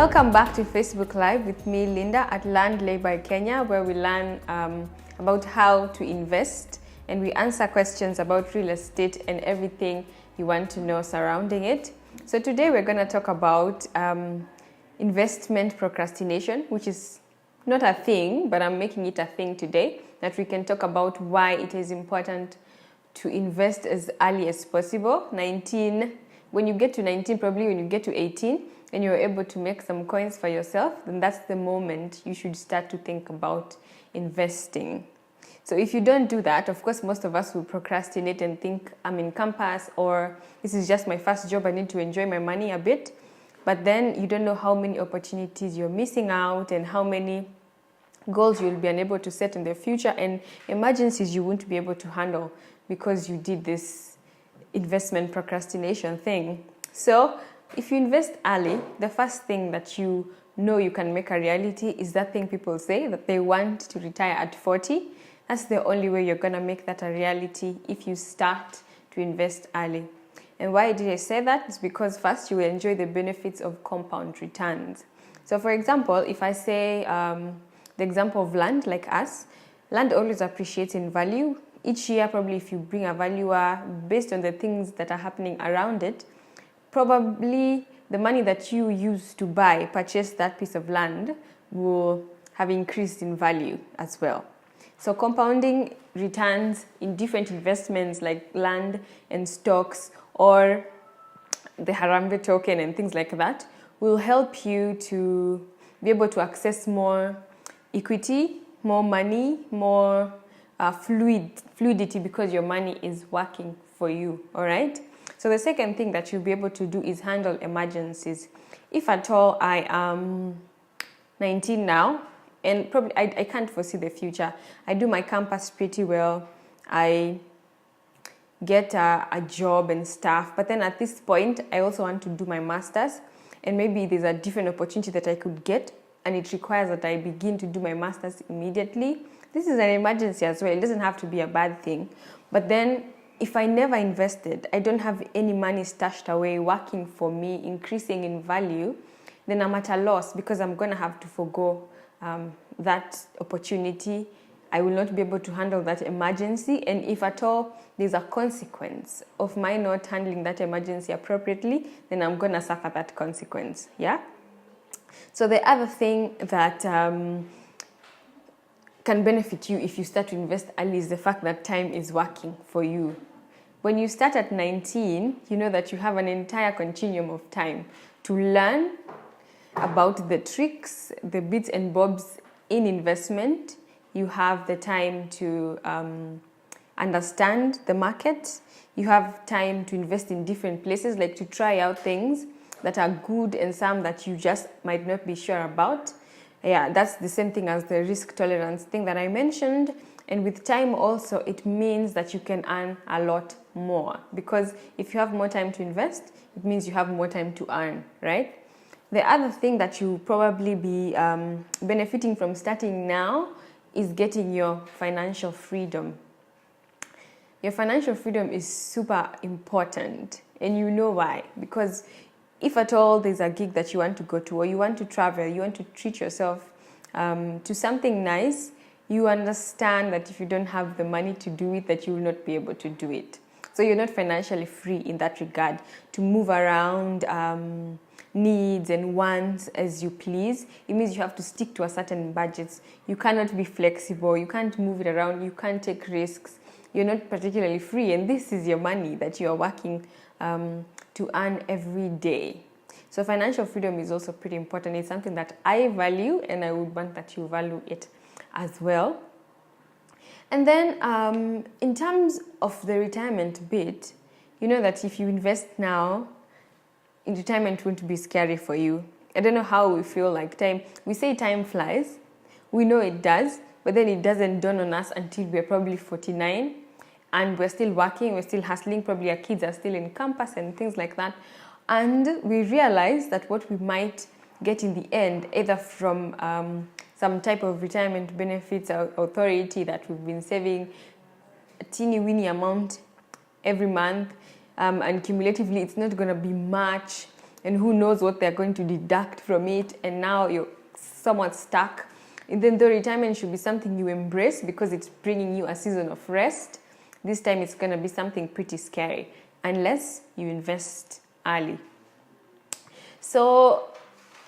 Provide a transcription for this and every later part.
Welcome back to Facebook Live with me, Linda, at Layby Kenya, where we learn about how to invest and we answer questions about real estate and everything you want to know surrounding it. So today we're going to talk about investment procrastination, which is not a thing, but I'm making it a thing today, that we can talk about why it is important to invest as early as possible. 19, when you get to 19, probably when you get to 18, and you're able to make some coins for yourself, then that's the moment you should start to think about investing. So if you don't do that, of course, most of us will procrastinate and think, I'm in campus, or this is just my first job, I need to enjoy my money a bit. But then you don't know how many opportunities you're missing out and how many goals you'll be unable to set in the future and emergencies you won't be able to handle because you did this investment procrastination thing. So if you invest early, the first thing that you know you can make a reality is that thing people say, that they want to retire at 40. That's the only way you're going to make that a reality if you start to invest early. And why did I say that? It's because first you will enjoy the benefits of compound returns. So for example, if I say the example of land, like us, land always appreciates in value. Each year, probably if you bring a valuer based on the things that are happening around it, probably the money that you use to purchase that piece of land will have increased in value as well. So compounding returns in different investments like land and stocks or the Harambe token and things like that will help you to be able to access more equity, more money, more fluidity because your money is working for you, all right? So the second thing that you'll be able to do is handle emergencies. If at all I am 19 now, and probably I can't foresee the future. I do my campus pretty well. I get a job and stuff. But then at this point, I also want to do my master's. And maybe there's a different opportunity that I could get. And it requires that I begin to do my master's immediately. This is an emergency as well. It doesn't have to be a bad thing. But then if I never invested, I don't have any money stashed away, working for me, increasing in value, then I'm at a loss because I'm going to have to forgo that opportunity. I will not be able to handle that emergency. And if at all there's a consequence of my not handling that emergency appropriately, then I'm going to suffer that consequence. Yeah? So the other thing that can benefit you if you start to invest early is the fact that time is working for you. When you start at 19, you know that you have an entire continuum of time to learn about the tricks, the bits and bobs in investment. You have the time to understand the market. You have time to invest in different places, like to try out things that are good and some that you just might not be sure about. Yeah, that's the same thing as the risk tolerance thing that I mentioned. And with time also, it means that you can earn a lot more. Because if you have more time to invest, it means you have more time to earn, right? The other thing that you'll probably be benefiting from starting now is getting your financial freedom. Your financial freedom is super important. And you know why? Because if at all there's a gig that you want to go to, or you want to travel, you want to treat yourself to something nice, you understand that if you don't have the money to do it, that you will not be able to do it. So you're not financially free in that regard to move around needs and wants as you please. It means you have to stick to a certain budget. You cannot be flexible. You can't move it around. You can't take risks. You're not particularly free. And this is your money that you are working to earn every day. So financial freedom is also pretty important. It's something that I value, and I would want that you value it as well. And then in terms of the retirement bit, you know that if you invest now, in retirement won't be scary for you. I don't know how we feel like time. We say time flies. We know it does, but then it doesn't dawn on us until we're probably 49 and we're still working, we're still hustling. Probably our kids are still in campus and things like that. And we realize that what we might get in the end, either from some type of retirement benefits or authority that we've been saving a teeny-weeny amount every month, and cumulatively it's not going to be much, and who knows what they're going to deduct from it, and now you're somewhat stuck. And then the retirement should be something you embrace because it's bringing you a season of rest. This time it's going to be something pretty scary unless you invest early. So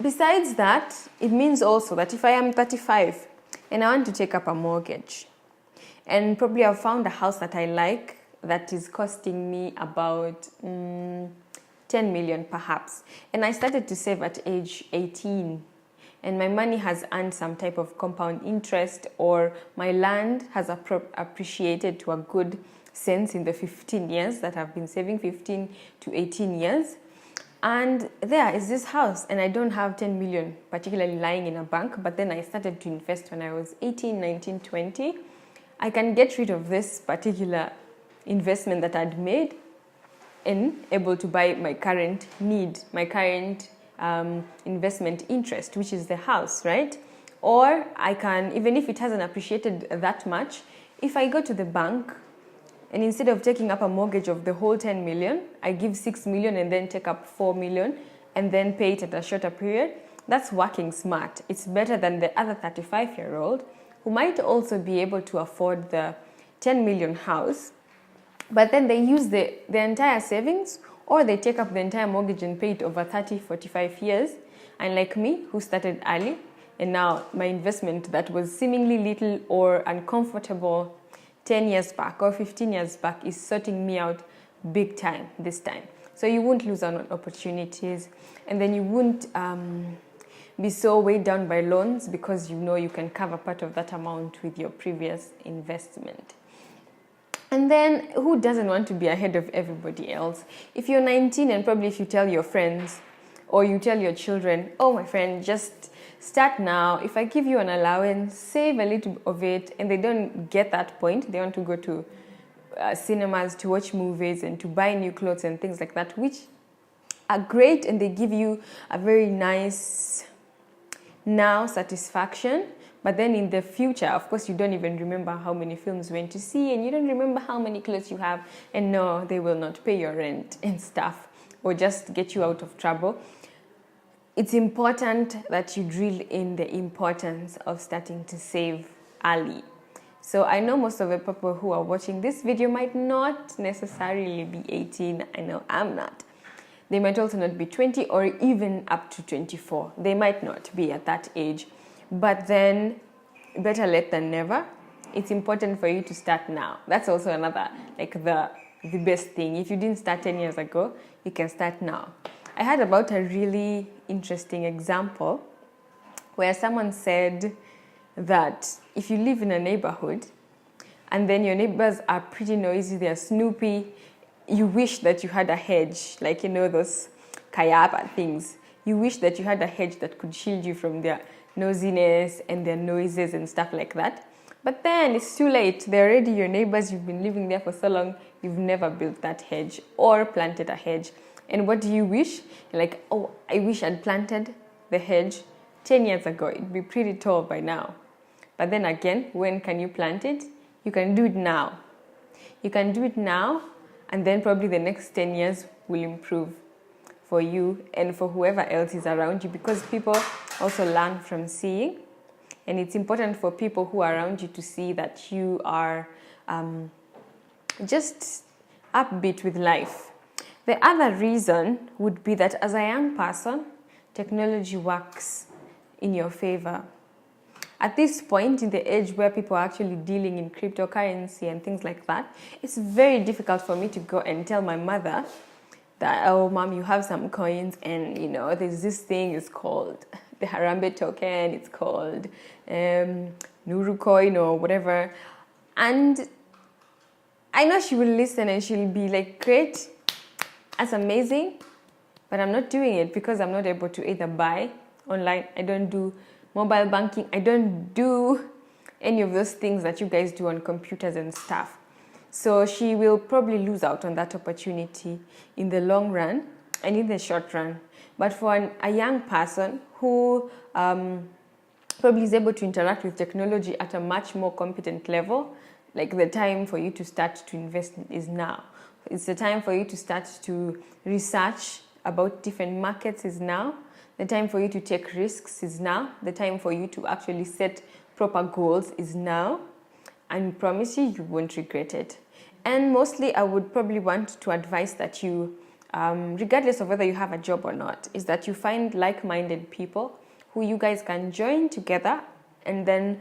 besides that, it means also that if I am 35 and I want to take up a mortgage, and probably I've found a house that I like that is costing me about 10 million perhaps, and I started to save at age 18, and my money has earned some type of compound interest, or my land has appreciated to a good sense in the 15 years that I've been saving, 15 to 18 years. And there is this house, and I don't have 10 million particularly lying in a bank, but then I started to invest when I was 18, 19, 20. I can get rid of this particular investment that I'd made and able to buy my current need, my current investment interest, which is the house, right? Or I can, even if it hasn't appreciated that much, if I go to the bank and instead of taking up a mortgage of the whole 10 million, I give 6 million and then take up 4 million and then pay it at a shorter period, that's working smart. It's better than the other 35-year-old who might also be able to afford the 10 million house, but then they use the entire savings, or they take up the entire mortgage and pay it over 30, 45 years. And like me, who started early, and now my investment that was seemingly little or uncomfortable 10 years back or 15 years back is sorting me out big time this time. So you won't lose out on opportunities, and then you won't be so weighed down by loans because you know you can cover part of that amount with your previous investment. And then who doesn't want to be ahead of everybody else? If you're 19 and probably if you tell your friends or you tell your children, oh my friend, just start now. If I give you an allowance, save a little of it, and they don't get that point, they want to go to cinemas to watch movies and to buy new clothes and things like that, which are great, and they give you a very nice now satisfaction. But then in the future, of course, you don't even remember how many films you went to see, and you don't remember how many clothes you have, and no, they will not pay your rent and stuff, or just get you out of trouble. It's important that you drill in the importance of starting to save early. So I know most of the people who are watching this video might not necessarily be 18. I know I'm not. They might also not be 20 or even up to 24. They might not be at that age. But then, better late than never. It's important for you to start now. That's also another, like the best thing. If you didn't start 10 years ago, you can start now. I heard about a really interesting example where someone said that if you live in a neighborhood and then your neighbors are pretty noisy, they're snoopy, you wish that you had a hedge, like, you know, those kayaba things. You wish that you had a hedge that could shield you from their nosiness and their noises and stuff like that. But then it's too late. They're already your neighbors. You've been living there for so long. You've never built that hedge or planted a hedge. And what do you wish? You're like, oh, I wish I'd planted the hedge 10 years ago. It'd be pretty tall by now. But then again, when can you plant it? You can do it now. You can do it now, and then probably the next 10 years will improve for you and for whoever else is around you, because people also learn from seeing, and it's important for people who are around you to see that you are just upbeat with life. The other reason would be that as a young person, technology works in your favor. At this point in the age where people are actually dealing in cryptocurrency and things like that, it's very difficult for me to go and tell my mother that, oh, mom, you have some coins, and, you know, there's this thing, it's called the Harambe token, it's called Nuru coin or whatever. And I know she will listen and she'll be like, great, that's amazing, but I'm not doing it because I'm not able to either buy online. I don't do mobile banking. I don't do any of those things that you guys do on computers and stuff. So she will probably lose out on that opportunity in the long run and in the short run. But for a young person who probably is able to interact with technology at a much more competent level, like, the time for you to start to invest is now. It's the time for you to start to research about different markets is now. The time for you to take risks is now. The time for you to actually set proper goals is now. And we promise you, you won't regret it. And mostly, I would probably want to advise that you, regardless of whether you have a job or not, is that you find like-minded people who you guys can join together and then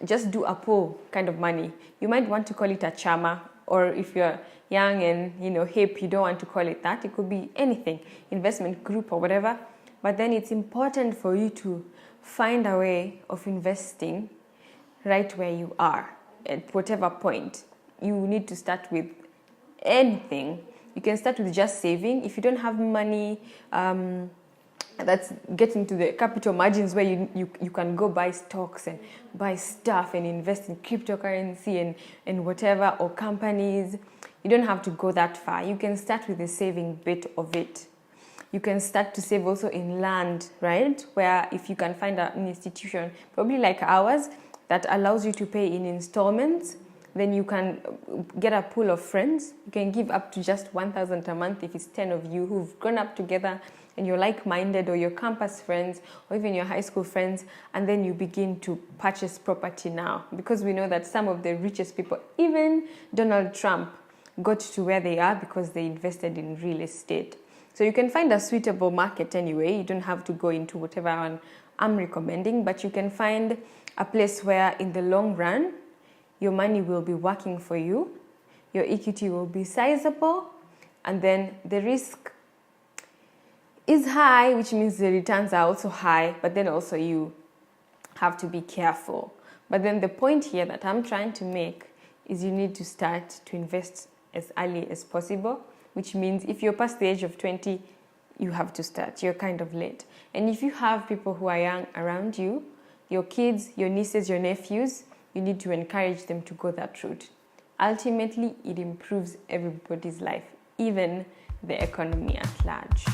just do a pool kind of money. You might want to call it a chama, or if you're young and hip, you don't want to call it that. It could be anything, investment group or whatever. But then it's important for you to find a way of investing right where you are at whatever point. You need to start with anything. You can start with just saving. If you don't have money, that's getting to the capital margins where you can go buy stocks and buy stuff and invest in cryptocurrency and whatever, or companies. You don't have to go that far. You can start with the saving bit of it. You can start to save also in land, right? Where if you can find an institution, probably like ours, that allows you to pay in installments, then you can get a pool of friends. You can give up to just 1,000 a month if it's 10 of you who've grown up together and you're like-minded, or your campus friends, or even your high school friends, and then you begin to purchase property now. Because we know that some of the richest people, even Donald Trump, got to where they are because they invested in real estate. So you can find a suitable market anyway. You don't have to go into whatever one I'm recommending, but you can find a place where in the long run, your money will be working for you, your equity will be sizable, and then the risk is high, which means the returns are also high, but then also you have to be careful. But then the point here that I'm trying to make is you need to start to invest as early as possible, which means if you're past the age of 20, you have to start. You're kind of late. And if you have people who are young around you, your kids, your nieces, your nephews, you need to encourage them to go that route. Ultimately, it improves everybody's life, even the economy at large.